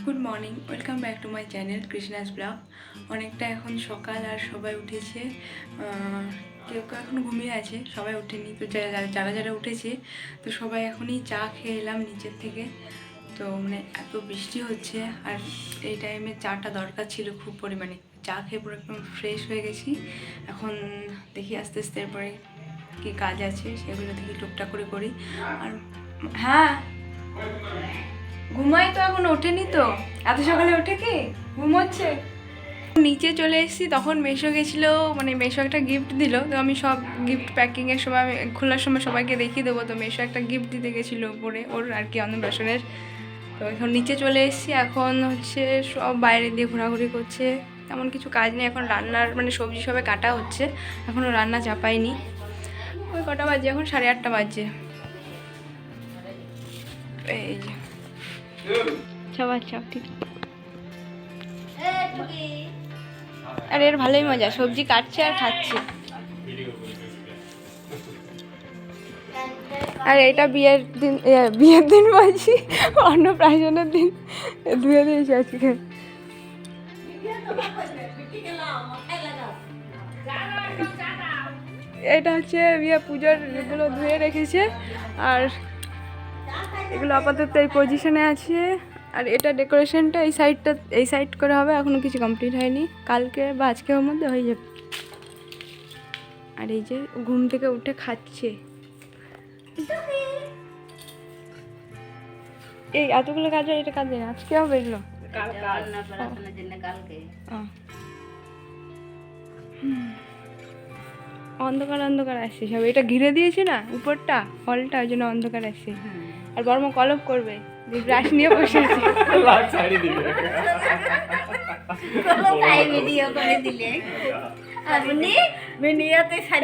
Good morning, welcome back to my channel Krishna's blog. অনেকটা এখন সকাল আর সবাই উঠেছে, কেউ কেউ এখন ঘুমিয়ে আছে, সবাই ওঠেনি। তো যারা যারা উঠেছে তো সবাই এখনই চা খেয়ে এলাম নিচের থেকে। তো মানে এত বৃষ্টি হচ্ছে আর এই টাইমে চাটা দরকার ছিল খুব পরিমাণে। চা খেয়ে পুরো একদম ফ্রেশ হয়ে গেছি। এখন দেখি আস্তে আস্তে এরপরে কী কাজ আছে সেগুলো থেকে টুকটাক করে করি। আর হ্যাঁ, ঘুমাই তো, এখন ওঠেনি তো, এত সকালে ওঠে কি ঘুমোচ্ছে। নিচে চলে এসেছি, তখন মেশো গেছিলো, মানে মেশো একটা গিফট দিল। তো আমি সব গিফট প্যাকিংয়ের সময়, আমি খোলার সময় সবাইকে দেখিয়ে দেবো। তো মেশো একটা গিফট দিতে গেছিলো উপরে, ওর আর কি অন্নপ্রাশনের। তো এখন নিচে চলে এসেছি, এখন হচ্ছে সব বাইরে দিয়ে ঘোরাঘুরি করছে। তেমন কিছু কাজ নেই এখন, রান্নার মানে সবজি সবে কাটা হচ্ছে, এখনও রান্না চাপাইনি। ওই কটা বাজে এখন, 8:30 বাজছে। এই যে ঠিক। আর এর ভালোই মজা, সবজি কাটছে আর খাচ্ছে। আর এটা বিয়ের দিন বলছি, অন্নপ্রাশনের দিন ধুয়ে দিয়েছি আজকে। এটা হচ্ছে বিয়ে পুজোর এগুলো ধুয়ে রেখেছে, আর এগুলো আপাতত এই পজিশনে আছে। আর এটা ডেকোরেশনটা এই সাইড করে হবে, এখনো কিছু কমপ্লিট হয়নি, কালকে বা আজকের মধ্যে হয়ে যাবে। আর এই যে ঘুম থেকে উঠে খাচ্ছে, এই এতগুলো কাজ হয়, এটা কাজ নেই, আজকে হবে এগুলো। অন্ধকার অন্ধকার আসছে সব, এটা ঘিরে দিয়েছে না উপরটা, হলটা, ওই জন্য অন্ধকার আসছে। আর বর্ম কলপ করবে, ব্রাশ নিয়ে বসে আছে।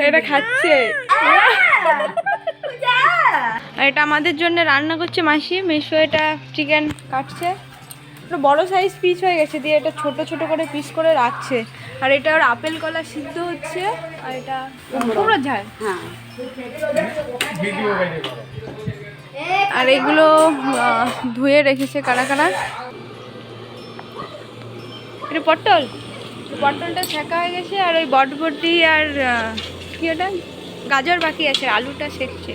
এটা খাচ্ছে। আর এটা আমাদের জন্য রান্না করছে মাসি, মেশো এটা চিকেন কাটছে। বড় সাইজ পিস হয়ে গেছে, দিয়ে এটা ছোট ছোট করে পিস করে রাখছে। আর এটা ওর আপেল কলা সিদ্ধ হচ্ছে, আর এটা পুরো ঝাল। আর এগুলো ধুয়ে রেখেছে কারা কারা। এটা পটলটা ছেঁকা হয়ে গেছে, আর ওই বটবটি আর কি ওটা গাজর বাকি আছে, আলুটা সেঁকছে।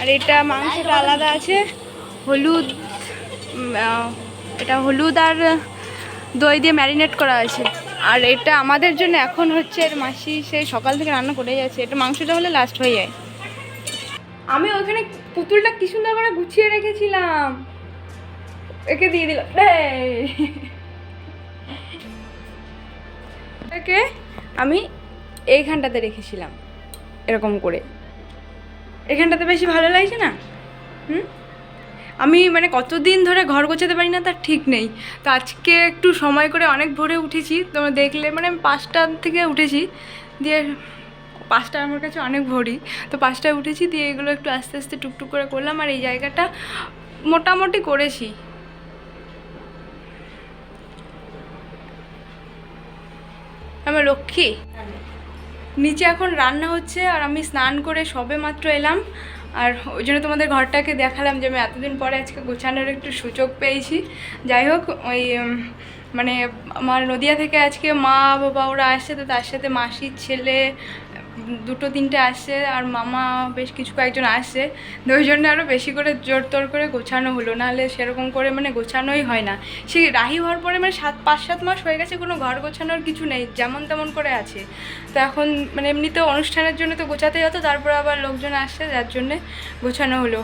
আর এটা মাংসটা আলাদা আছে, হলুদ, এটা হলুদ আর দই দিয়ে ম্যারিনেট করা আছে। আর এটা আমাদের জন্য এখন হচ্ছে, এর মাসি সেই সকাল থেকে রান্না করে যাচ্ছে। এটা মাংসটা হলে লাস্ট হয়ে যায়। আমি ওখানে পুতুলটা কি সুন্দর করে গুছিয়ে রেখেছিলাম, একে দিয়ে দিলাম। এটাকে আমি এইখানটাতে রেখেছিলাম এরকম করে, এখানটাতে বেশি ভালো লাগছে না। আমি মানে কতদিন ধরে ঘর গোছাতে পারি না তার ঠিক নেই। তো আজকে একটু সময় করে অনেক ভোরে উঠেছি, তোমরা দেখলে, মানে আমি 5টা থেকে উঠেছি, দিয়ে 5টা আমার কাছে অনেক ভোরই। তো 5টায় উঠেছি, দিয়ে এগুলো একটু আস্তে আস্তে টুকটুক করে করলাম। আর এই জায়গাটা মোটামুটি করেছি। আমার লক্ষ্মী নিচে এখন রান্না হচ্ছে, আর আমি স্নান করে সবে মাত্র এলাম। আর ওই জন্য তোমাদের ঘরটাকে দেখালাম যে আমি এতদিন পরে আজকে গোছানোর একটু সুযোগ পেয়েছি। যাই হোক, ওই মানে আমার নদিয়া থেকে আজকে মা বাবা ওরা আসছে, তো তার সাথে মাসির ছেলে 2-3টে আসছে, আর মামা বেশ কিছু কয়েকজন আসছে। ওই জন্য আরও বেশি করে জোর তোর করে গোছানো হলো, নাহলে সেরকম করে মানে গোছানোই হয় না। সেই রাহি হওয়ার পরে মানে 5-7 মাস হয়ে গেছে, কোনো ঘর গোছানোর কিছু নেই, যেমন তেমন করে আছে। তো এখন মানে এমনিতেও অনুষ্ঠানের জন্য তো গোছাতেই হতো, তারপরে আবার লোকজন আসছে, যার জন্যে গোছানো হলো।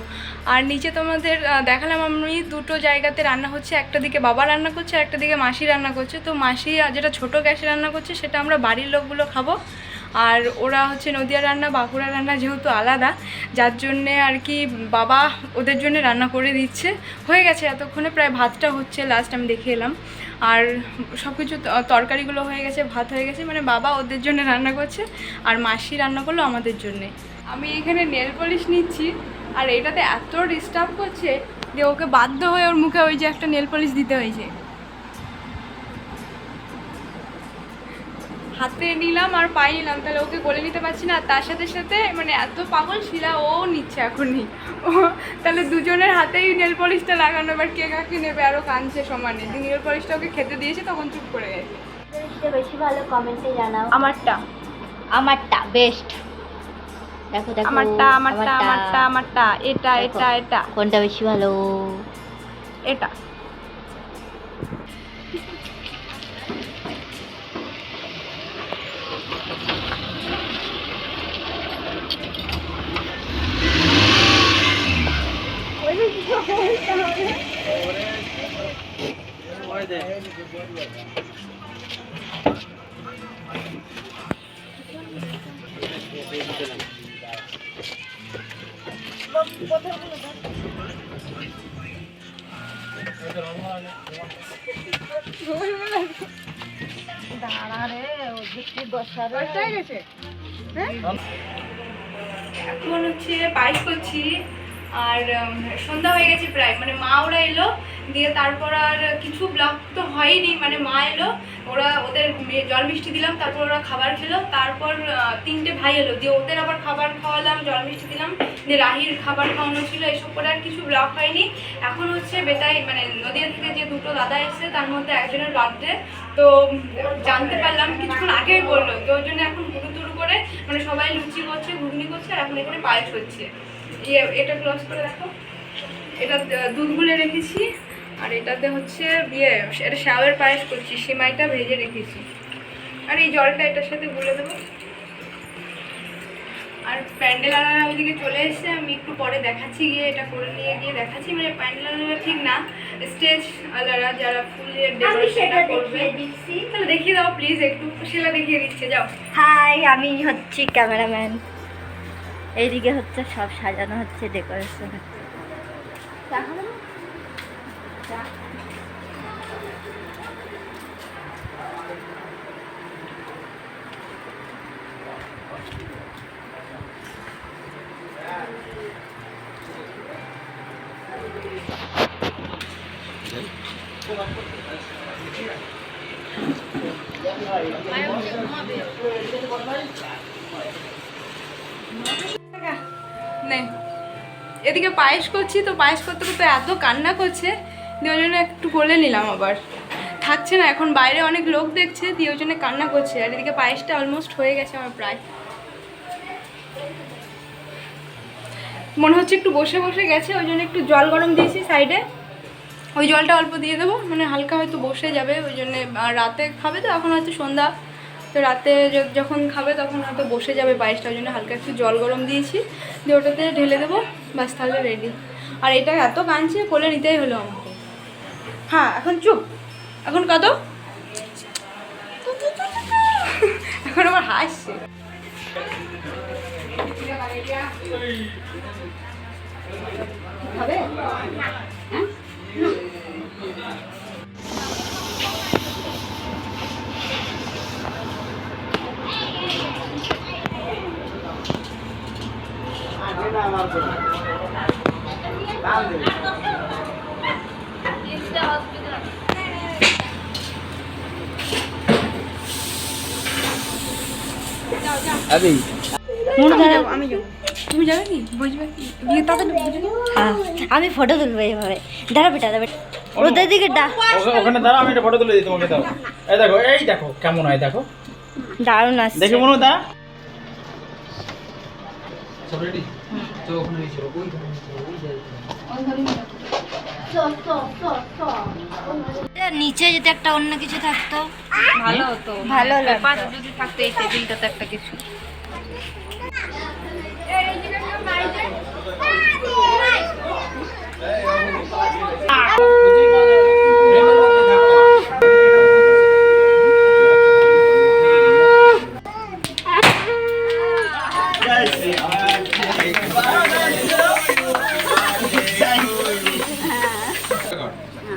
আর নিচে তোমাদের দেখালাম আমি 2টো জায়গাতে রান্না হচ্ছে, একটা দিকে বাবা রান্না করছে, আর একটা দিকে মাসি রান্না করছে। তো মাসি যেটা ছোটো গ্যাসে রান্না করছে সেটা আমরা বাড়ির লোকগুলো খাবো, আর ওরা হচ্ছে নদিয়া রান্না বাঁকুড়া রান্না যেহেতু আলাদা, যার জন্যে আর কি বাবা ওদের জন্য রান্না করে দিচ্ছে। হয়ে গেছে এতক্ষণে, প্রায় ভাতটা হচ্ছে, লাস্ট আমি দেখে এলাম। আর সব কিছু তরকারিগুলো হয়ে গেছে, ভাত হয়ে গেছে, মানে বাবা ওদের জন্য রান্না করছে, আর মাসি রান্না করলো আমাদের জন্যে। আমি এখানে নেল পলিশ নিচ্ছি, আর এটাতে এত ডিস্টার্ব করছে যে ওকে বাধ্য হয়ে ওর মুখে ওই যে একটা নেল পলিশ দিতে হয়েছে। হাতে নিলাম আর পায়ে নিলাম, তাহলে ওকে কোলে নিতে পারছি না। তার সাথে সাথে মানে এত পাগল শিলা, ও নিচ্ছে এখনই। ও তাহলে দুজনের হাতেই নেল পলিশটা লাগানো, এবার কে কাকে নেবে, আরও কাঁদছে সমানে। নেল পলিশটা ওকে খেতে দিয়েছে, তখন চুপ করে গেছে। বেশি ভালো কমেন্টে জানাও। আমারটা বেস্ট। দেখো দেখো আমারটা এটা কোনটা বেশি ভালো? এটা। এখন হচ্ছে পায়েস করছি, আর সন্ধ্যা হয়ে গেছে প্রায়, মানে মা ওরা এলো, দিয়ে তারপর আর কিছু ব্লগ তো হয়নি, মানে মা এলো, ওদের জল মিষ্টি দিলাম, তারপর ওরা খাবার খেলো, তারপর 3টে ভাই এলো, দিয়ে ওদের আবার খাবার খাওয়ালাম, জল মিষ্টি দিলাম, দিয়ে রাহির খাবার খাওয়ানো ছিল, এসব করে আর কিছু ব্লগ হয়নি। এখন হচ্ছে বেতাই মানে নদিয়া থেকে যে 2টো দাদা এসছে, তার মধ্যে একজনের বার্থডে, তো জানতে পারলাম কিছুক্ষণ আগেই বললো, তো ওই জন্য এখন হুড়ুতুড়ু করে মানে সবাই লুচি করছে, ঘুগনি করছে, আর এখন এখানে পায়েস হচ্ছে। এটা ক্লোজ করে রাখো। এটা দুধ গুলে রেখেছি, আর এটাতে হচ্ছে এটা শ্যাওয়ের পায়েস করছি, সিমাইটা ভেজে রেখেছি, আর এই জলটা এটার সাথে গুলে দেবো। আর প্যান্ডেল আলারা ওইদিকে চলে এসছে, আমি একটু পরে দেখাচ্ছি, গিয়ে এটা করে নিয়ে গিয়ে দেখাচ্ছি। মানে প্যান্ডেল আলারা ঠিক না, স্টেজ আলারা যারা ফুলের ডেকোরেশনটা করবে, তাহলে দেখিয়ে দাও প্লিজ একটু। সেটা দেখিয়ে দিচ্ছে, যাও। হাই, আমি হচ্ছি ক্যামেরাম্যান। এইদিকে হচ্ছে সব সাজানো হচ্ছে, ডেকোরেশন হচ্ছে। এদিকে পায়েস করছি, তো পায়েস করতে করতে এত কান্না করছে, দিয়ে ওই জন্য একটু বলে নিলাম, আবার থাকছে না, এখন বাইরে অনেক লোক দেখছে, দিয়ে ওই জন্য কান্না করছে। আর এদিকে পায়েসটা অলমোস্ট হয়ে গেছে আমার প্রায়, মনে হচ্ছে একটু বসে বসে গেছে, ওই জন্য একটু জল গরম দিয়েছি সাইডে, ওই জলটা অল্প দিয়ে দেবো, মানে হালকা হয়তো বসে যাবে ওই জন্যে। রাতে খাবে তো, এখন হয়তো সন্ধ্যা, তো রাতে যখন খাবে তখন হয়তো বসে যাবে পায়েসটা, ওই জন্য হালকা একটু জল গরম দিয়েছি, দিয়ে ওটাতে ঢেলে দেবো, বাস তাহলে রেডি। আর এটা এত কাঁদছে, কোলে নিতেই হলো আমাকে। হ্যাঁ এখন চুপ, এখন কত এখন আমার হাসছে। হবে আমি ফটো তুলবো এইভাবে। দাঁড়া বেটা, ওদের দিকে ওখানে দাঁড়া, আমি একটা ফটো তুলে দিই তোমাকে। দাও, এই দেখো কেমন হয়, দেখো দারুণ আছে। দেখে মনে দা নিচে যদি একটা অন্য কিছু থাকতো ভালো হতো, ভালো যদি থাকতো এই টেবিলটাতে একটা কিছু।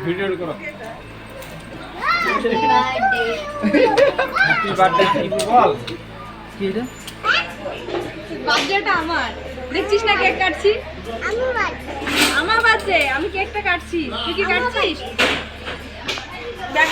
ভিডিও করো। হ্যাপি বার্থডে টিপু, বল কি এটা? বার্থডেটা আমার, দেখছিস না কেক কাটছি, আমার বার্থডে, আমি কেকটা কাটছি, তুই কি কাটছিস? দেখ